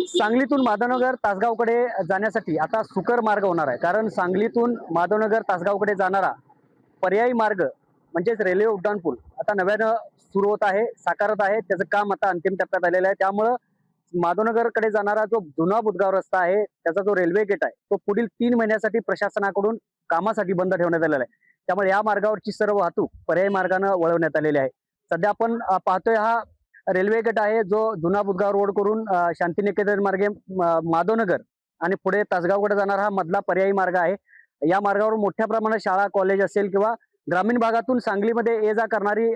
सांगलीतून माधवनगर तासगावकडे जाण्यासाठी आता सुकर मार्ग होणार आहे। कारण सांगलीतून माधवनगर तासगावकडे जाणारा पर्यायी मार्ग म्हणजेच रेल्वे उड्डाणपूल आता नव्यानं सुरू होत आहे, साकारत आहे। त्याचं काम आता अंतिम टप्प्यात आलेलं आहे। त्यामुळं माधवनगरकडे जाणारा जो जुना बुधगाव रस्ता आहे, त्याचा जो रेल्वे गेट आहे, तो पुढील 3 महिन्यासाठी प्रशासनाकडून कामासाठी बंद ठेवण्यात आलेला आहे। त्यामुळे या मार्गावरची सर्व वाहतूक पर्यायी मार्गाने वळवण्यात आलेली आहे। सध्या आपण पाहतोय हा रेल्वे गेट आहे, जो जुना बुधगाव रोड करून शांतिनिकेतन मार्गे माधवनगर आणि पुढे तासगावकडे जाणारा हा मधला पर्यायी मार्ग आहे। या मार्गावर मोठ्या प्रमाणात शाळा, कॉलेज असेल किंवा ग्रामीण भागातून सांगलीमध्ये ये जा करणारी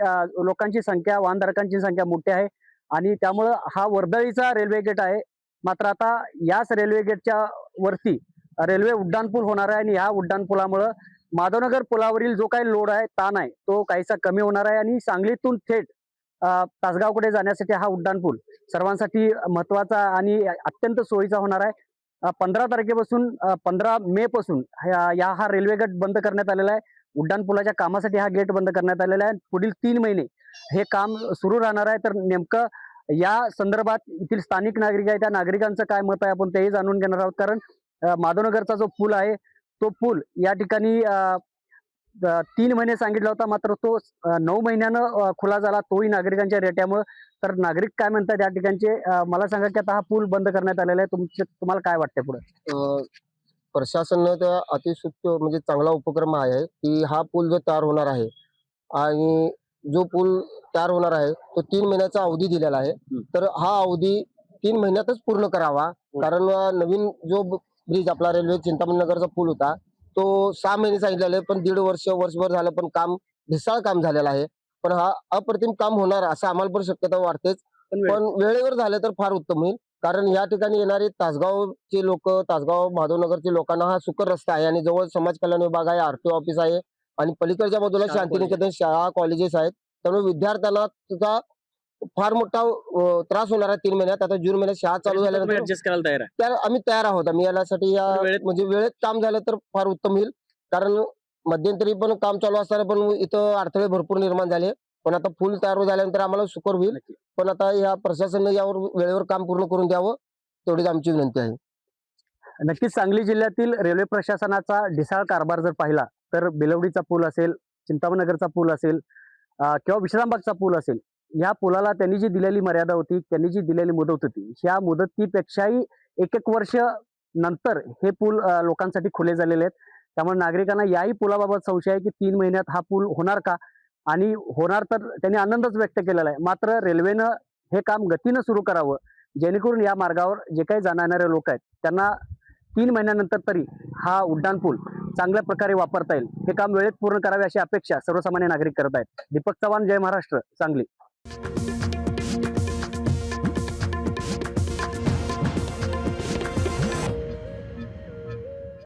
लोकांची संख्या, वाहनधारकांची संख्या मोठी आहे आणि त्यामुळं हा वर्दळीचा रेल्वे गेट आहे। मात्र आता याच रेल्वे गेटच्या वरती रेल्वे उड्डाणपूल होणार आहे आणि या उड्डाणपुलामुळं माधवनगर पुलावरील जो काही लोड आहे, ताण आहे, तो काहीसा कमी होणार आहे आणि सांगलीतून थेट तासगावकडे जाण्यासाठी हा उड्डाणपूल सर्वांसाठी महत्वाचा आणि अत्यंत सोयीचा होणार आहे। 15 तारखेपासून 15 मे पासून हा रेल्वे गेट बंद करण्यात आलेला आहे। उड्डाणपुलाच्या कामासाठी हा गेट बंद करण्यात आलेला आहे। पुढील 3 महिने हे काम सुरू राहणार आहे। तर नेमकं या संदर्भात येथील स्थानिक नागरिक आहे, त्या नागरिकांचं काय मत आहे, आपण तेही जाणून घेणार आहोत। कारण माधवनगरचा जो पूल आहे, तो पूल या ठिकाणी 3 महिने सांगितला होता, मात्र तो 9 महिन्यानं खुला झाला, तोही नागरिकांच्या रेट्यामुळे। तर नागरिक काय म्हणतात या ठिकाणचे, मला सांगा की आता हा पूल बंद करण्यात आलेला आहे, तुम्हाला काय वाटतंय पुढे? प्रशासनानं त्या अतिशुद्ध म्हणजे चांगला उपक्रम आहे की हा पूल जो तयार होणार आहे आणि जो पूल तयार होणार आहे तो 3 महिन्याचा अवधी दिलेला आहे। तर हा अवधी 3 महिन्यातच पूर्ण करावा। कारण नवीन जो ब्रिज आपला रेल्वे चिंतामणी नगरचा पूल होता, तो 6 महिने सांगितलेले आहे, पण 1.5 वर्षभर झालं, पण काम ढिसाळ काम झालेलं आहे। पण हा अप्रतिम काम होणार असं आम्हाला पण शक्यता वाटतेच, पण वेळेवर झालं तर फार उत्तम होईल। कारण या ठिकाणी येणारे तासगावचे लोक, तासगाव माधवनगरचे लोकांना हा सुकर रस्ता आहे आणि जवळ समाज कल्याण विभाग आहे, आरटीओ ऑफिस आहे आणि पलीकडच्या बाजूला शांतिनिकेतन शाळा, कॉलेजेस आहेत। त्यामुळे विद्यार्थ्यांना त्याचा फार मोठा त्रास होणार आहे 3 महिन्यात। आता जून महिन्यात शाळा चालू झाल्यानंतर ऍडजस्ट करायला तयार आहे? त्या आम्ही तयार आहोत। आम्ही यासाठी म्हणजे वेळेत काम झालं तर फार उत्तम होईल। कारण मध्यंतरी पण काम चालू असताना पण इथं अडथळे भरपूर निर्माण झाले, पण आता पूल तयार झाल्यानंतर आम्हाला सुकर होईल। पण आता या प्रशासनाने यावर वेळेवर काम पूर्ण करून द्यावं, तेवढीच आमची विनंती आहे। नक्कीच सांगली जिल्ह्यातील रेल्वे प्रशासनाचा ढिसाळ कारभार जर पाहिला तर बेलवडीचा पूल असेल, चिंतामणीनगरचा पूल असेल किंवा विश्रामबागचा पूल असेल, या पुलाला त्यांनी जी दिलेली मर्यादा होती, त्यांनी जी दिलेली मुदत होती, ह्या मुदतीपेक्षाही 1-1 वर्ष नंतर हे पूल लोकांसाठी खुले झालेले आहेत। त्यामुळे नागरिकांना याही पुलाबाबत संशय आहे की 3 महिन्यात हा पूल होणार का, आणि होणार तर त्यांनी आनंदच व्यक्त केलेला आहे। मात्र रेल्वेनं हे काम गतीनं सुरू करावं, जेणेकरून या मार्गावर जे काही जाणारे लोक आहेत त्यांना 3 महिन्यानंतर तरी हा उड्डाणपूल चांगल्या प्रकारे वापरता येईल, हे काम वेळेत पूर्ण करावे अशी अपेक्षा सर्वसामान्य नागरिक करत आहेत। दीपक चव्हाण, जय महाराष्ट्र, सांगली।